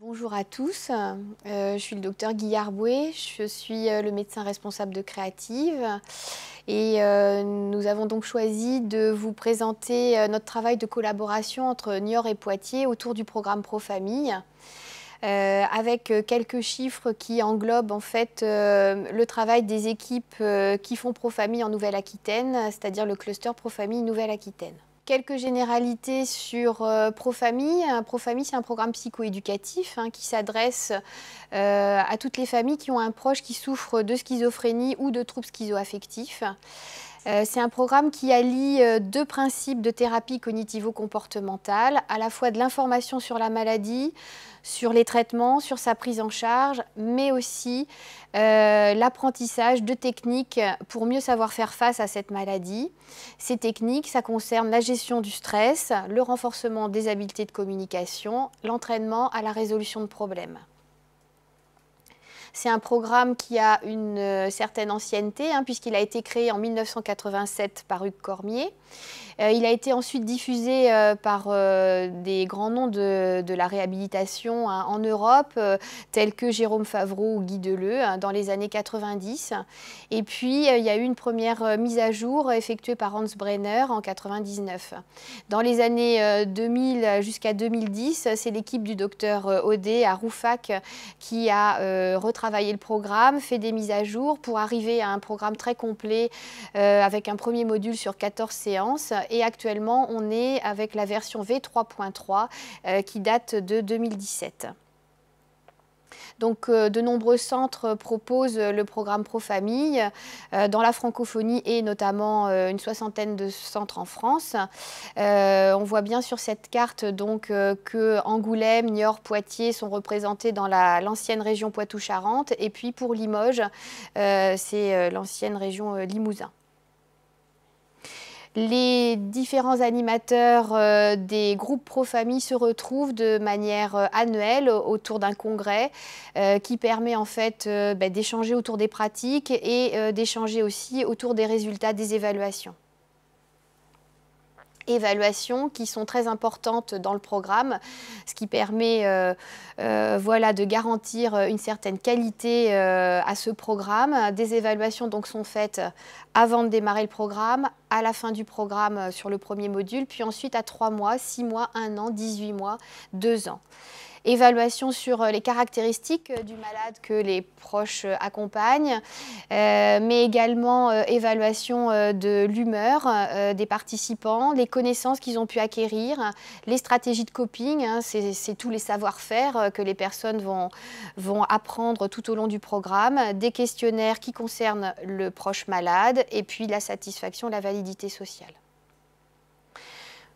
Bonjour à tous, je suis le docteur Guillard Boué, je suis le médecin responsable de Créative et nous avons donc choisi de vous présenter notre travail de collaboration entre Niort et Poitiers autour du programme Pro-Famille. Avec quelques chiffres qui englobent en fait le travail des équipes qui font Pro-Famille en Nouvelle-Aquitaine, c'est-à-dire le cluster Pro-Famille Nouvelle-Aquitaine. Quelques généralités sur Pro-Famille. Pro-Famille, c'est un programme psychoéducatif qui s'adresse à toutes les familles qui ont un proche qui souffre de schizophrénie ou de troubles schizoaffectifs. C'est un programme qui allie deux principes de thérapie cognitivo-comportementale, à la fois de l'information sur la maladie, sur les traitements, sur sa prise en charge, mais aussi l'apprentissage de techniques pour mieux savoir faire face à cette maladie. Ces techniques, ça concerne la gestion du stress, le renforcement des habiletés de communication, l'entraînement à la résolution de problèmes. C'est un programme qui a une certaine ancienneté, puisqu'il a été créé en 1987 par Hugues Cormier. Il a été ensuite diffusé par des grands noms de la réhabilitation en Europe, tels que Jérôme Favreau ou Guy Deleu, dans les années 90. Et puis, il y a eu une première mise à jour effectuée par Hans Brenner en 99. Dans les années 2000 jusqu'à 2010, c'est l'équipe du docteur Audet à Rouffach qui a retravaillé le programme, fait des mises à jour pour arriver à un programme très complet avec un premier module sur 14 séances. Et actuellement, on est avec la version V3.3 qui date de 2017. Donc, de nombreux centres proposent le programme Pro-Famille dans la francophonie et notamment une soixantaine de centres en France. On voit bien sur cette carte donc, que Angoulême, Niort, Poitiers sont représentés dans l'ancienne région Poitou-Charentes. Et puis pour Limoges, c'est l'ancienne région Limousin. Les différents animateurs des groupes Pro-Famille se retrouvent de manière annuelle autour d'un congrès qui permet en fait d'échanger autour des pratiques et d'échanger aussi autour des résultats des évaluations. Évaluations qui sont très importantes dans le programme, ce qui permet voilà, de garantir une certaine qualité à ce programme. Des évaluations donc sont faites avant de démarrer le programme, à la fin du programme sur le premier module, puis ensuite à 3 mois, 6 mois, 1 an, 18 mois, 2 ans. Évaluation sur les caractéristiques du malade que les proches accompagnent, mais également évaluation de l'humeur des participants, les connaissances qu'ils ont pu acquérir, les stratégies de coping, c'est tous les savoir-faire que les personnes vont apprendre tout au long du programme, des questionnaires qui concernent le proche malade et puis la satisfaction, la validité sociale.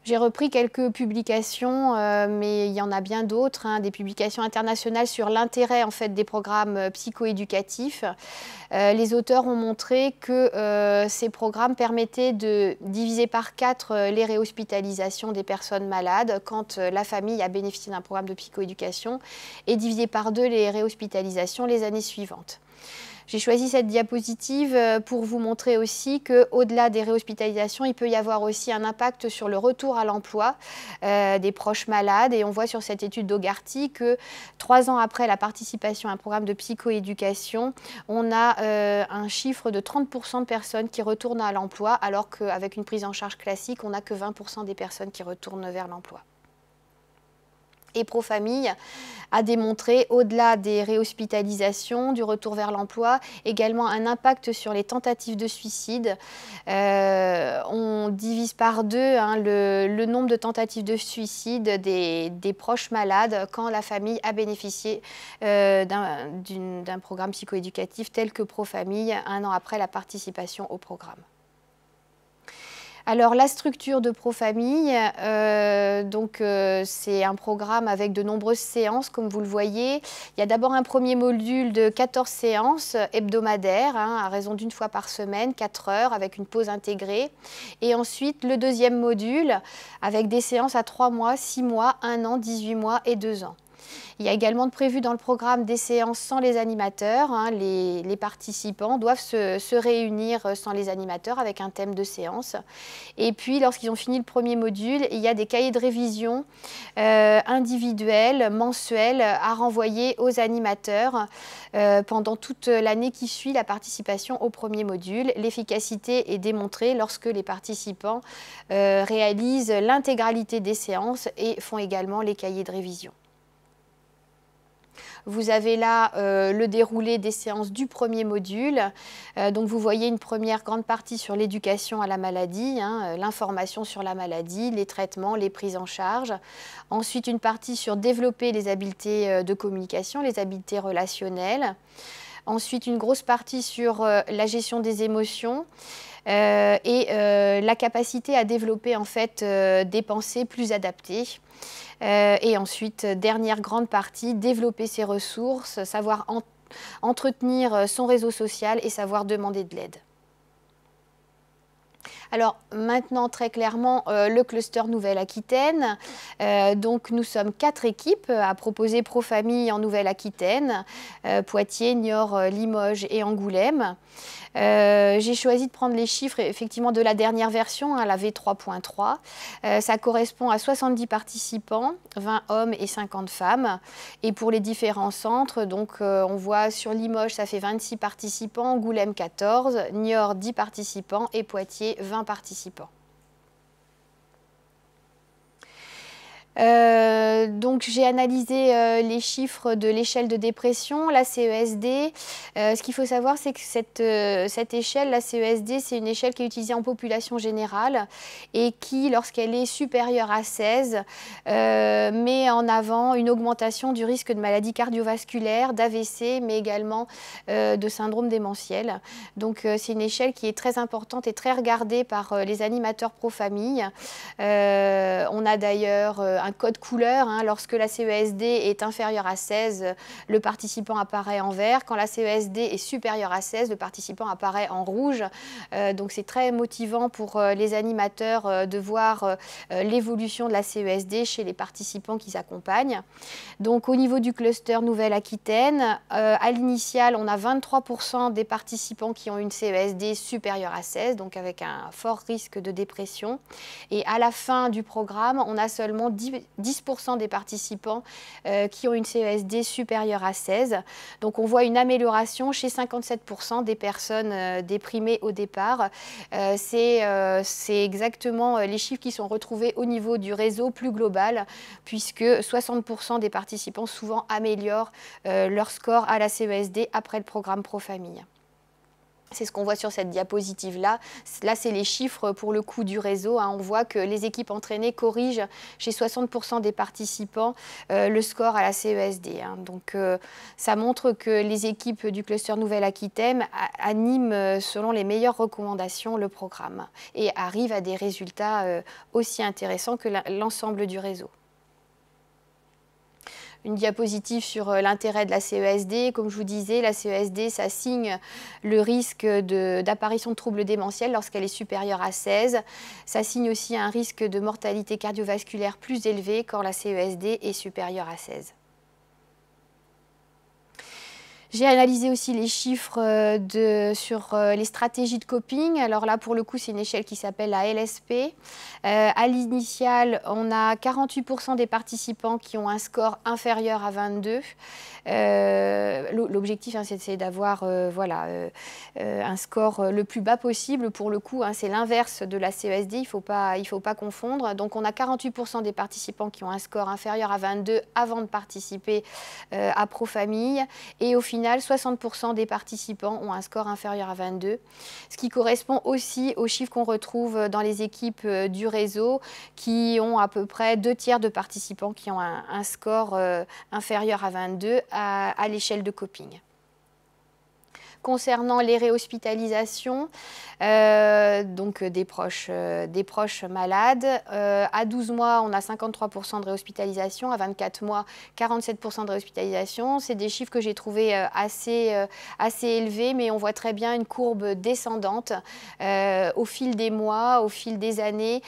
J'ai repris quelques publications, mais il y en a bien d'autres, des publications internationales sur l'intérêt en fait, des programmes psychoéducatifs. Les auteurs ont montré que ces programmes permettaient de diviser par 4 les réhospitalisations des personnes malades quand la famille a bénéficié d'un programme de psychoéducation et diviser par 2 les réhospitalisations les années suivantes. J'ai choisi cette diapositive pour vous montrer aussi qu'au-delà des réhospitalisations, il peut y avoir aussi un impact sur le retour à l'emploi des proches malades. Et on voit sur cette étude d'Hogarty que 3 ans après la participation à un programme de psychoéducation, on a un chiffre de 30% de personnes qui retournent à l'emploi, alors qu'avec une prise en charge classique, on n'a que 20% des personnes qui retournent vers l'emploi. Et Pro-Famille a démontré, au-delà des réhospitalisations, du retour vers l'emploi, également un impact sur les tentatives de suicide. On divise par 2 le nombre de tentatives de suicide des proches malades quand la famille a bénéficié d'un programme psychoéducatif tel que Pro-Famille 1 an après la participation au programme. Alors la structure de Pro-Famille, c'est un programme avec de nombreuses séances comme vous le voyez. Il y a d'abord un premier module de 14 séances hebdomadaires à raison d'1 fois par semaine, 4 heures avec une pause intégrée. Et ensuite le deuxième module avec des séances à 3 mois, 6 mois, 1 an, 18 mois et 2 ans. Il y a également prévu dans le programme des séances sans les animateurs. Les participants doivent se réunir sans les animateurs avec un thème de séance. Et puis, lorsqu'ils ont fini le premier module, il y a des cahiers de révision individuels, mensuels, à renvoyer aux animateurs pendant toute l'année qui suit la participation au premier module. L'efficacité est démontrée lorsque les participants réalisent l'intégralité des séances et font également les cahiers de révision. Vous avez là le déroulé des séances du premier module. Donc vous voyez une première grande partie sur l'éducation à la maladie, l'information sur la maladie, les traitements, les prises en charge. Ensuite, une partie sur développer les habiletés de communication, les habiletés relationnelles. Ensuite, une grosse partie sur la gestion des émotions. Et la capacité à développer en fait des pensées plus adaptées. Et ensuite, dernière grande partie, développer ses ressources, savoir entretenir son réseau social et savoir demander de l'aide. Alors maintenant, très clairement, le cluster Nouvelle-Aquitaine. Donc nous sommes 4 équipes à proposer Profamille en Nouvelle-Aquitaine, Poitiers, Niort, Limoges et Angoulême. J'ai choisi de prendre les chiffres effectivement de la dernière version, la V3.3. Ça correspond à 70 participants, 20 hommes et 50 femmes. Et pour les différents centres, donc, on voit sur Limoges, ça fait 26 participants, Angoulême 14, Niort 10 participants et Poitiers 20 participants. Donc j'ai analysé les chiffres de l'échelle de dépression, la CESD. Ce qu'il faut savoir, c'est que cette échelle, la CESD, c'est une échelle qui est utilisée en population générale et qui, lorsqu'elle est supérieure à 16, met en avant une augmentation du risque de maladies cardiovasculaires, d'AVC, mais également de syndrome démentiel. Donc c'est une échelle qui est très importante et très regardée par les animateurs pro-famille. On a d'ailleurs un code couleur. Lorsque la CESD est inférieure à 16, le participant apparaît en vert. Quand la CESD est supérieure à 16, le participant apparaît en rouge. Donc c'est très motivant pour les animateurs de voir l'évolution de la CESD chez les participants qu'ils accompagnent. Donc au niveau du cluster Nouvelle-Aquitaine, à l'initiale, on a 23% des participants qui ont une CESD supérieure à 16, donc avec un fort risque de dépression. Et à la fin du programme, on a seulement 10% des participants qui ont une CESD supérieure à 16. Donc on voit une amélioration chez 57% des personnes déprimées au départ. C'est exactement les chiffres qui sont retrouvés au niveau du réseau plus global, puisque 60% des participants souvent améliorent leur score à la CESD après le programme Pro-Famille. C'est ce qu'on voit sur cette diapositive-là. Là, c'est les chiffres pour le coup du réseau. On voit que les équipes entraînées corrigent chez 60% des participants le score à la CESD. Donc, ça montre que les équipes du cluster Nouvelle-Aquitaine animent selon les meilleures recommandations le programme et arrivent à des résultats aussi intéressants que l'ensemble du réseau. Une diapositive sur l'intérêt de la CESD. Comme je vous disais, la CESD, ça signe le risque d'apparition de troubles démentiels lorsqu'elle est supérieure à 16. Ça signe aussi un risque de mortalité cardiovasculaire plus élevé quand la CESD est supérieure à 16. J'ai analysé aussi les chiffres sur les stratégies de coping. Alors là, pour le coup, c'est une échelle qui s'appelle la LSP. À l'initiale, on a 48% des participants qui ont un score inférieur à 22. L'objectif, c'est d'avoir un score le plus bas possible. Pour le coup, c'est l'inverse de la CESD, il faut pas confondre. Donc on a 48% des participants qui ont un score inférieur à 22 avant de participer à Pro-Famille. Et au final, 60% des participants ont un score inférieur à 22, ce qui correspond aussi aux chiffres qu'on retrouve dans les équipes du réseau qui ont à peu près 2/3 de participants qui ont un score inférieur à 22 à l'échelle de coping. Concernant les réhospitalisations, donc des proches malades, à 12 mois, on a 53% de réhospitalisation, à 24 mois, 47% de réhospitalisation. C'est des chiffres que j'ai trouvés assez élevés, mais on voit très bien une courbe descendante au fil des mois, au fil des années,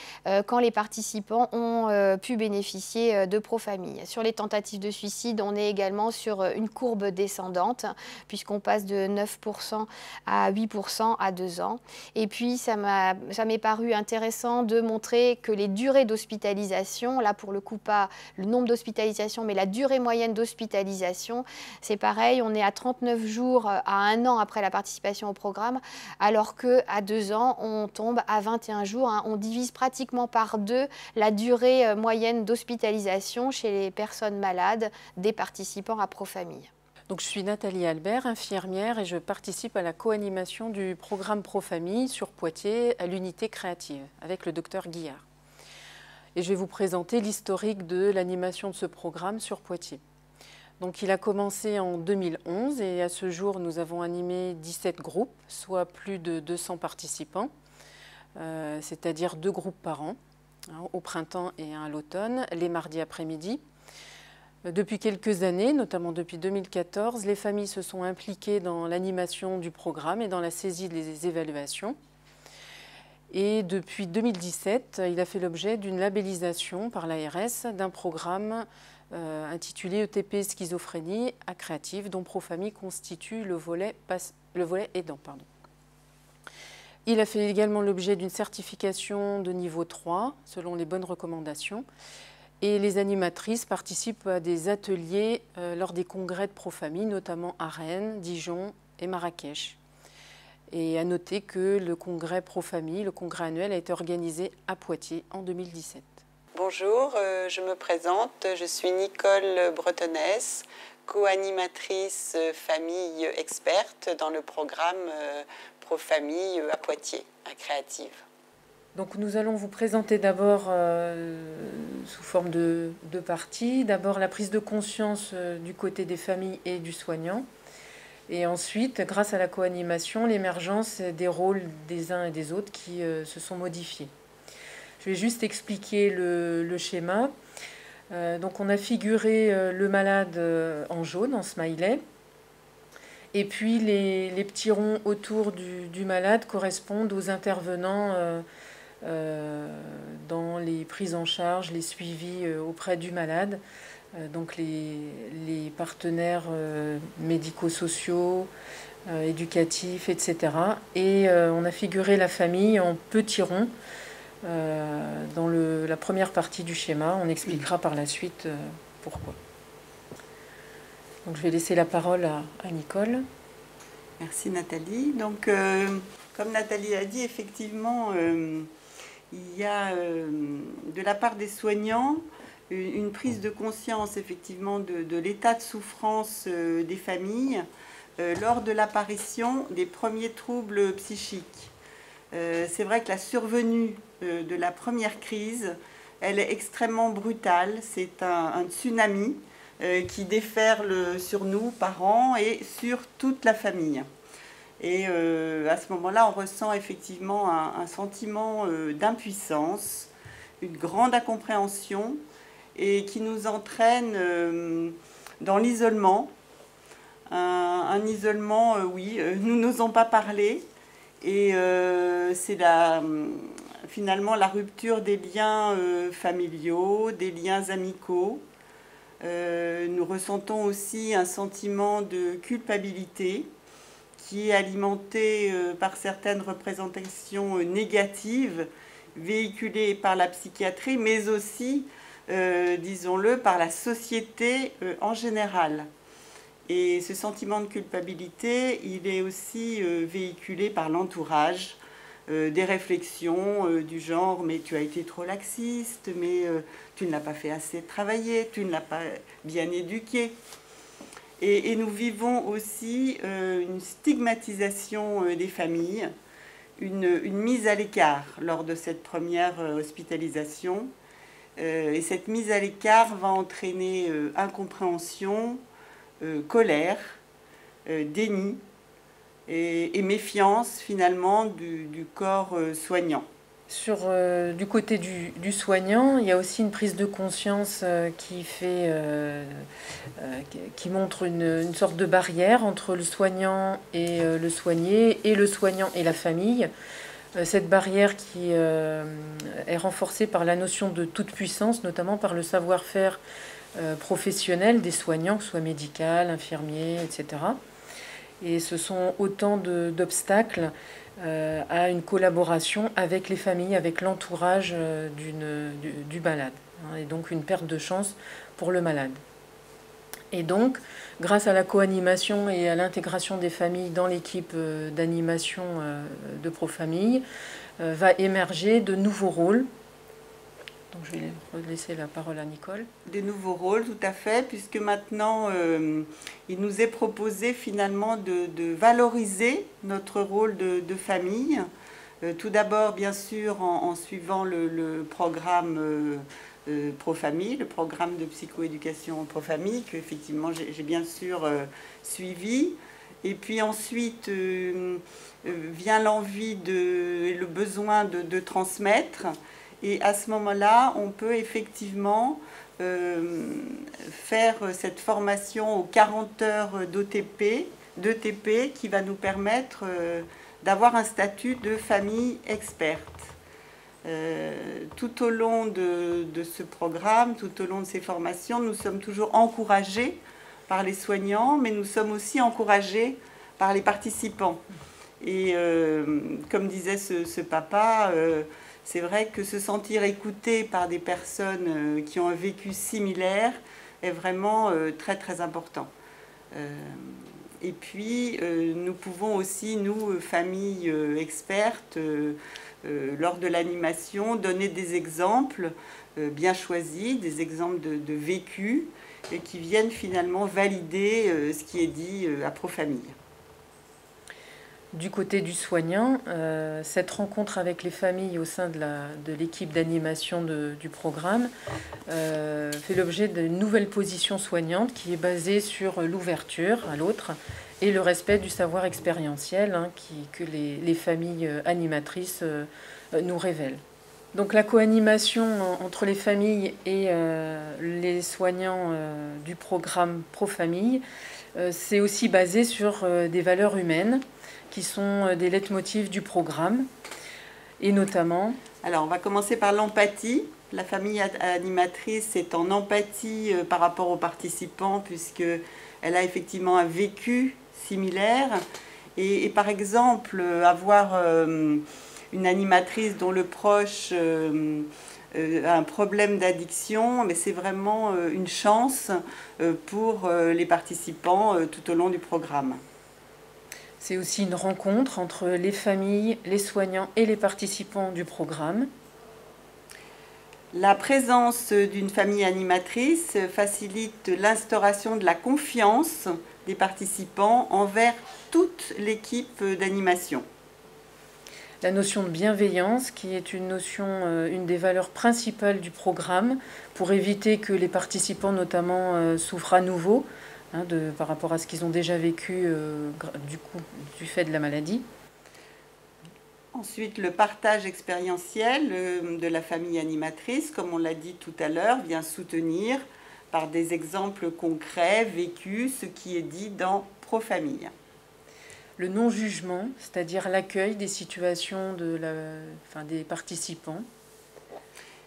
quand les participants ont pu bénéficier de Profamille. Sur les tentatives de suicide, on est également sur une courbe descendante, puisqu'on passe de 9% à 8% à 2 ans. Et puis, ça m'est paru intéressant de montrer que les durées d'hospitalisation, là pour le coup pas le nombre d'hospitalisations, mais la durée moyenne d'hospitalisation, c'est pareil, on est à 39 jours à 1 an après la participation au programme, alors qu'à 2 ans, on tombe à 21 jours. Hein. On divise pratiquement par 2 la durée moyenne d'hospitalisation chez les personnes malades des participants à Profamille. Donc, je suis Nathalie Albert, infirmière, et je participe à la co-animation du programme Profamille sur Poitiers à l'unité créative avec le docteur Guillard. Et je vais vous présenter l'historique de l'animation de ce programme sur Poitiers. Donc, il a commencé en 2011 et à ce jour, nous avons animé 17 groupes, soit plus de 200 participants, c'est-à-dire 2 groupes par an, hein, au printemps et à l'automne, les mardis après-midi. Depuis quelques années, notamment depuis 2014, les familles se sont impliquées dans l'animation du programme et dans la saisie des évaluations. Et depuis 2017, il a fait l'objet d'une labellisation par l'ARS d'un programme intitulé ETP Schizophrénie à Créative, dont Profamille constitue le volet aidant. Il a fait également l'objet d'une certification de niveau 3, selon les bonnes recommandations. Et les animatrices participent à des ateliers lors des congrès de Profamille, notamment à Rennes, Dijon et Marrakech. Et à noter que le congrès Profamille, le congrès annuel, a été organisé à Poitiers en 2017. Bonjour, je me présente, je suis Nicole Bretonnès, co-animatrice famille experte dans le programme Profamille à Poitiers, à Créative. Donc nous allons vous présenter d'abord sous forme de 2 parties. D'abord la prise de conscience du côté des familles et du soignant. Et ensuite, grâce à la co-animation, l'émergence des rôles des uns et des autres qui se sont modifiés. Je vais juste expliquer le schéma. Donc on a figuré le malade en jaune, en smiley. Et puis les petits ronds autour du malade correspondent aux intervenants dans les prises en charge, les suivis auprès du malade, donc les partenaires médico-sociaux, éducatifs, etc. Et on a figuré la famille en petits ronds dans la première partie du schéma. On expliquera par la suite pourquoi. Donc je vais laisser la parole à Nicole. Merci Nathalie. Donc, comme Nathalie a dit, effectivement, il y a de la part des soignants une prise de conscience effectivement de l'état de souffrance des familles lors de l'apparition des premiers troubles psychiques. C'est vrai que la survenue de la première crise, elle est extrêmement brutale. C'est un tsunami qui déferle sur nous, parents, et sur toute la famille. Et à ce moment-là, on ressent effectivement un sentiment d'impuissance, une grande incompréhension, et qui nous entraîne dans l'isolement. Un isolement, oui, nous n'osons pas parler, et c'est finalement la rupture des liens familiaux, des liens amicaux. Nous ressentons aussi un sentiment de culpabilité qui est alimenté par certaines représentations négatives véhiculées par la psychiatrie, mais aussi, disons-le, par la société en général. Et ce sentiment de culpabilité, il est aussi véhiculé par l'entourage, des réflexions du genre « mais tu as été trop laxiste, mais tu ne l'as pas fait assez travailler, tu ne l'as pas bien éduqué ». Et nous vivons aussi une stigmatisation des familles, une mise à l'écart lors de cette première hospitalisation. Et cette mise à l'écart va entraîner incompréhension, colère, déni, et méfiance finalement du corps soignant. Du côté du soignant, il y a aussi une prise de conscience qui montre une sorte de barrière entre le soignant et le soigné, et le soignant et la famille. Cette barrière qui est renforcée par la notion de toute puissance, notamment par le savoir-faire professionnel des soignants, que ce soit médical, infirmier, etc. Et ce sont autant d'obstacles à une collaboration avec les familles, avec l'entourage du malade, et donc une perte de chance pour le malade. Et donc, grâce à la co-animation et à l'intégration des familles dans l'équipe d'animation de Profamille, va émerger de nouveaux rôles. Donc je vais laisser la parole à Nicole. Des nouveaux rôles, tout à fait, puisque maintenant, il nous est proposé finalement de valoriser notre rôle de famille. Tout d'abord, bien sûr, en suivant le programme Profamille, le programme de psychoéducation Profamille, que effectivement j'ai bien sûr suivi. Et puis ensuite vient l'envie et le besoin de transmettre. Et à ce moment-là, on peut effectivement faire cette formation aux 40 heures d'ETP qui va nous permettre d'avoir un statut de famille experte. Tout au long de ce programme, tout au long de ces formations, nous sommes toujours encouragés par les soignants, mais nous sommes aussi encouragés par les participants. Et comme disait ce papa, c'est vrai que se sentir écouté par des personnes qui ont un vécu similaire est vraiment très très important. Et puis nous pouvons aussi, nous, familles expertes, lors de l'animation, donner des exemples bien choisis, des exemples de vécu qui viennent finalement valider ce qui est dit à Profamille. Du côté du soignant, cette rencontre avec les familles au sein de l'équipe d'animation du programme fait l'objet d'une nouvelle position soignante qui est basée sur l'ouverture à l'autre et le respect du savoir expérientiel que les familles animatrices nous révèlent. Donc la co-animation entre les familles et les soignants du programme Profamille, c'est aussi basé sur des valeurs humaines qui sont des leitmotifs du programme, et notamment... Alors, on va commencer par l'empathie. La famille animatrice est en empathie par rapport aux participants, puisqu'elle a effectivement un vécu similaire. Et par exemple, avoir une animatrice dont le proche a un problème d'addiction, mais c'est vraiment une chance pour les participants tout au long du programme. C'est aussi une rencontre entre les familles, les soignants et les participants du programme. La présence d'une famille animatrice facilite l'instauration de la confiance des participants envers toute l'équipe d'animation. La notion de bienveillance, qui est une des valeurs principales du programme, pour éviter que les participants notamment souffrent à nouveau, par rapport à ce qu'ils ont déjà vécu du fait de la maladie. Ensuite, le partage expérientiel de la famille animatrice, comme on l'a dit tout à l'heure, vient soutenir par des exemples concrets, vécus, ce qui est dit dans Profamille. Le non-jugement, c'est-à-dire l'accueil des situations des participants.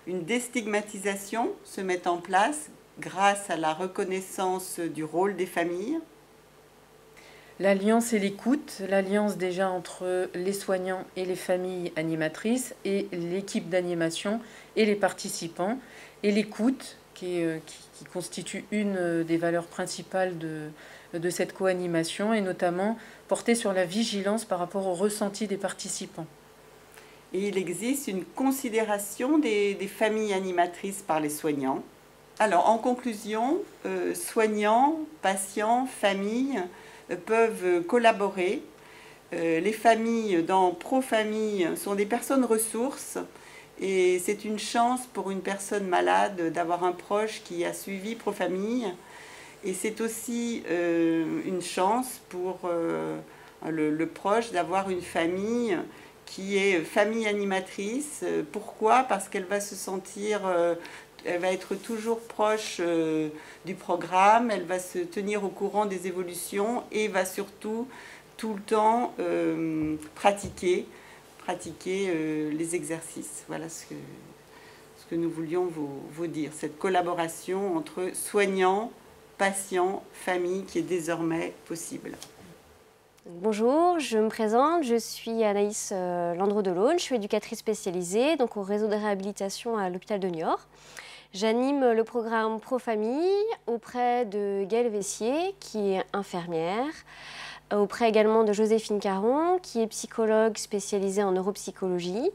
Une déstigmatisation se met en place grâce à la reconnaissance du rôle des familles. L'alliance et l'écoute, l'alliance déjà entre les soignants et les familles animatrices et l'équipe d'animation et les participants. Et l'écoute, qui constitue une des valeurs principales de cette co-animation, et notamment portée sur la vigilance par rapport au ressenti des participants. Et il existe une considération des familles animatrices par les soignants. Alors, en conclusion, soignants, patients, familles peuvent collaborer. Les familles dans Profamille sont des personnes ressources et c'est une chance pour une personne malade d'avoir un proche qui a suivi Profamille. Et c'est aussi une chance pour le proche, d'avoir une famille qui est famille animatrice. Pourquoi? Parce qu'elle va se sentir, elle va être toujours proche du programme, elle va se tenir au courant des évolutions et va surtout tout le temps pratiquer les exercices. Voilà ce que nous voulions vous dire, cette collaboration entre soignants, patients, famille qui est désormais possible. Bonjour, je me présente, je suis Anaïs Landreau-Delaune, je suis éducatrice spécialisée donc au réseau de réhabilitation à l'hôpital de Niort. J'anime le programme Pro-Famille auprès de Gaëlle Vessier, qui est infirmière, auprès également de Joséphine Caron, qui est psychologue spécialisée en neuropsychologie,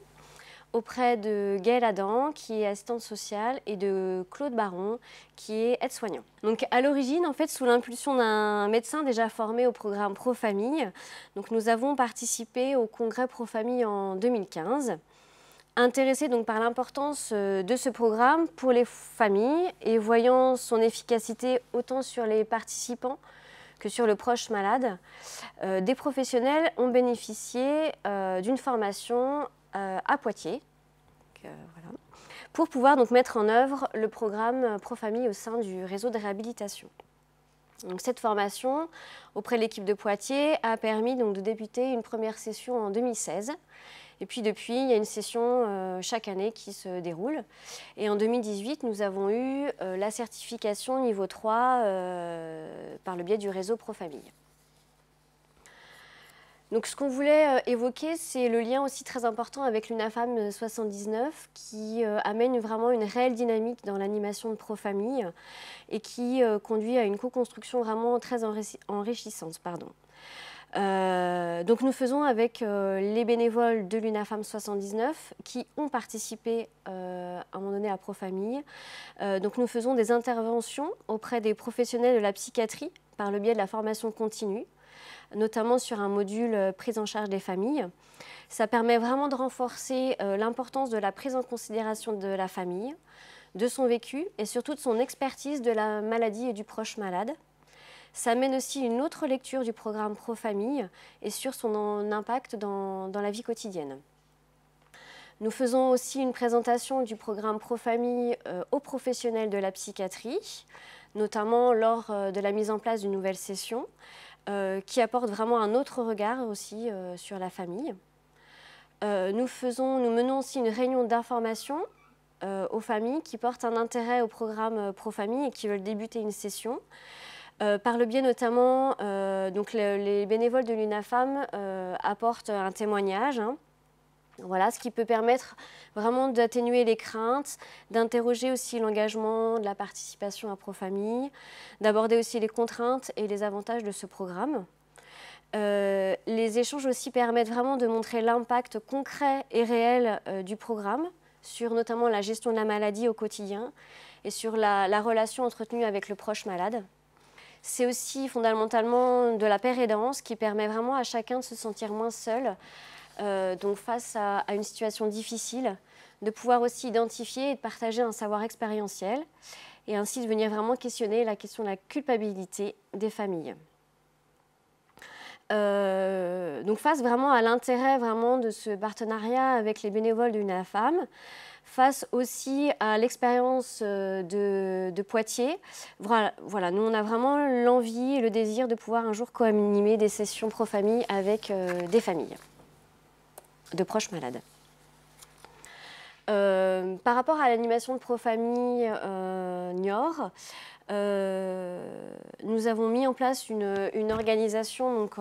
auprès de Gaëlle Adam, qui est assistante sociale, et de Claude Baron, qui est aide-soignant. Donc à l'origine, en fait, sous l'impulsion d'un médecin déjà formé au programme Pro-Famille, donc nous avons participé au congrès Pro-Famille en 2015. Intéressés donc par l'importance de ce programme pour les familles et voyant son efficacité autant sur les participants que sur le proche malade, des professionnels ont bénéficié d'une formation à Poitiers voilà, pour pouvoir donc mettre en œuvre le programme Pro-Famille au sein du réseau de réhabilitation. Donc, cette formation auprès de l'équipe de Poitiers a permis donc de débuter une première session en 2016. Et puis depuis, il y a une session chaque année qui se déroule. Et en 2018, nous avons eu la certification niveau 3 par le biais du réseau Pro-Famille. Donc ce qu'on voulait évoquer, c'est le lien aussi très important avec l'UNAFAM 79 qui amène vraiment une réelle dynamique dans l'animation de Pro-Famille et qui conduit à une co-construction vraiment très enrichissante. Donc nous faisons avec les bénévoles de l'UNAFAM 79 qui ont participé à un moment donné à Pro-Famille. Donc nous faisons des interventions auprès des professionnels de la psychiatrie par le biais de la formation continue, notamment sur un module prise en charge des familles. Ça permet vraiment de renforcer l'importance de la prise en considération de la famille, de son vécu et surtout de son expertise de la maladie et du proche malade. Ça amène aussi une autre lecture du programme Pro-Famille et sur son impact dans la vie quotidienne. Nous faisons aussi une présentation du programme Pro-Famille aux professionnels de la psychiatrie, notamment lors de la mise en place d'une nouvelle session, qui apporte vraiment un autre regard aussi sur la famille. Nous menons aussi une réunion d'information aux familles qui portent un intérêt au programme Pro-Famille et qui veulent débuter une session. Par le biais notamment, donc les bénévoles de l'UNAFAM apportent un témoignage, voilà, ce qui peut permettre vraiment d'atténuer les craintes, d'interroger aussi l'engagement de la participation à Pro-Famille, d'aborder aussi les contraintes et les avantages de ce programme. Les échanges aussi permettent vraiment de montrer l'impact concret et réel du programme sur notamment la gestion de la maladie au quotidien et sur la relation entretenue avec le proche malade. C'est aussi fondamentalement de la paire-aidance qui permet vraiment à chacun de se sentir moins seul, donc face à une situation difficile, de pouvoir aussi identifier et de partager un savoir expérientiel et ainsi de venir vraiment questionner la question de la culpabilité des familles. Donc face vraiment à l'intérêt vraiment de ce partenariat avec les bénévoles de l'UNAFAM, face aussi à l'expérience de Poitiers, voilà, nous on a vraiment l'envie et le désir de pouvoir un jour co-animer des sessions Pro-Famille avec des familles de proches malades. Par rapport à l'animation de Pro-Famille Niort, nous avons mis en place une organisation donc,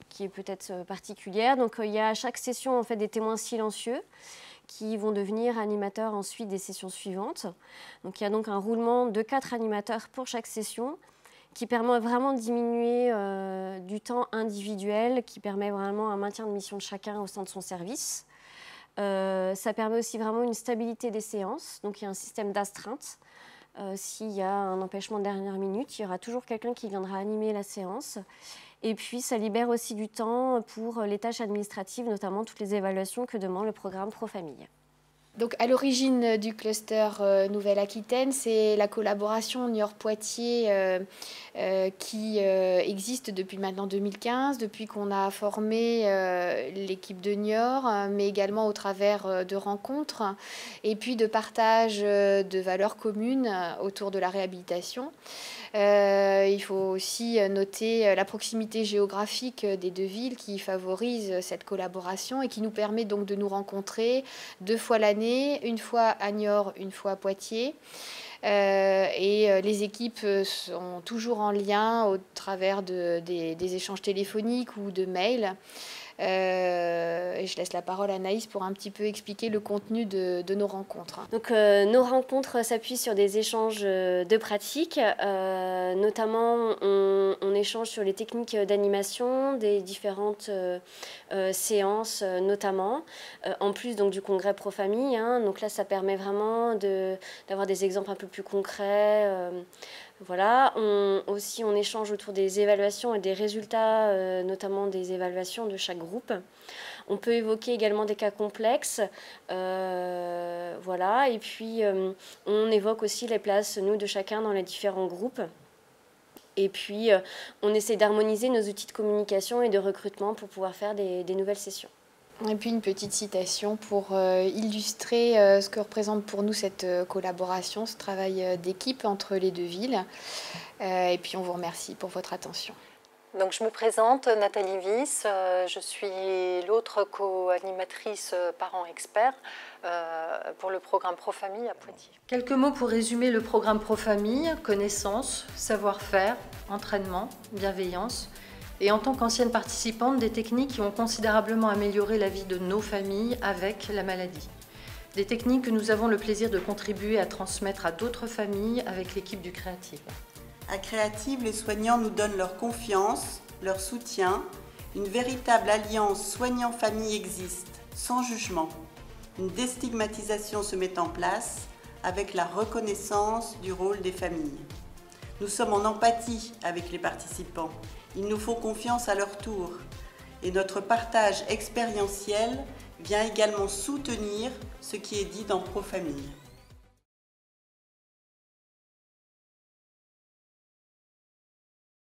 qui est peut-être particulière. Donc, il y a à chaque session en fait, des témoins silencieux qui vont devenir animateurs ensuite des sessions suivantes. Donc, il y a donc un roulement de 4 animateurs pour chaque session qui permet vraiment de diminuer du temps individuel, qui permet vraiment un maintien de mission de chacun au sein de son service. Ça permet aussi vraiment une stabilité des séances. Donc, il y a un système d'astreinte. S'il y a un empêchement de dernière minute, il y aura toujours quelqu'un qui viendra animer la séance. Et puis, ça libère aussi du temps pour les tâches administratives, notamment toutes les évaluations que demande le programme Pro-Famille. Donc, à l'origine du cluster Nouvelle-Aquitaine, c'est la collaboration Niort-Poitiers qui existe depuis maintenant 2015, depuis qu'on a formé l'équipe de Niort, mais également au travers de rencontres et puis de partage de valeurs communes autour de la réhabilitation. Il faut aussi noter la proximité géographique des deux villes qui favorise cette collaboration et qui nous permet donc de nous rencontrer 2 fois l'année, une fois à Niort, une fois à Poitiers. Les équipes sont toujours en lien au travers des échanges téléphoniques ou de mails. Et je laisse la parole à Anaïs pour un petit peu expliquer le contenu de nos rencontres. Donc, nos rencontres s'appuient sur des échanges de pratiques. Notamment, on échange sur les techniques d'animation des différentes séances, notamment. En plus donc, du congrès Pro-Famille. Donc là, ça permet vraiment d'avoir des exemples un peu plus concrets. Voilà, on échange autour des évaluations et des résultats, notamment des évaluations de chaque groupe. On peut évoquer également des cas complexes, voilà, et puis on évoque aussi les places, nous, de chacun dans les différents groupes. Et puis, on essaie d'harmoniser nos outils de communication et de recrutement pour pouvoir faire des nouvelles sessions. Et puis une petite citation pour illustrer ce que représente pour nous cette collaboration, ce travail d'équipe entre les deux villes. Et puis on vous remercie pour votre attention. Donc je me présente, Nathalie Wyss, je suis l'autre co-animatrice parent expert pour le programme Pro-Famille à Poitiers. Quelques mots pour résumer le programme Pro-Famille: connaissances, savoir-faire, entraînement, bienveillance. Et en tant qu'ancienne participante, des techniques qui ont considérablement amélioré la vie de nos familles avec la maladie. Des techniques que nous avons le plaisir de contribuer à transmettre à d'autres familles avec l'équipe du Créative. À Créative, les soignants nous donnent leur confiance, leur soutien. Une véritable alliance soignant-famille existe, sans jugement. Une déstigmatisation se met en place avec la reconnaissance du rôle des familles. Nous sommes en empathie avec les participants. Ils nous font confiance à leur tour. Et notre partage expérientiel vient également soutenir ce qui est dit dans Pro-Famille.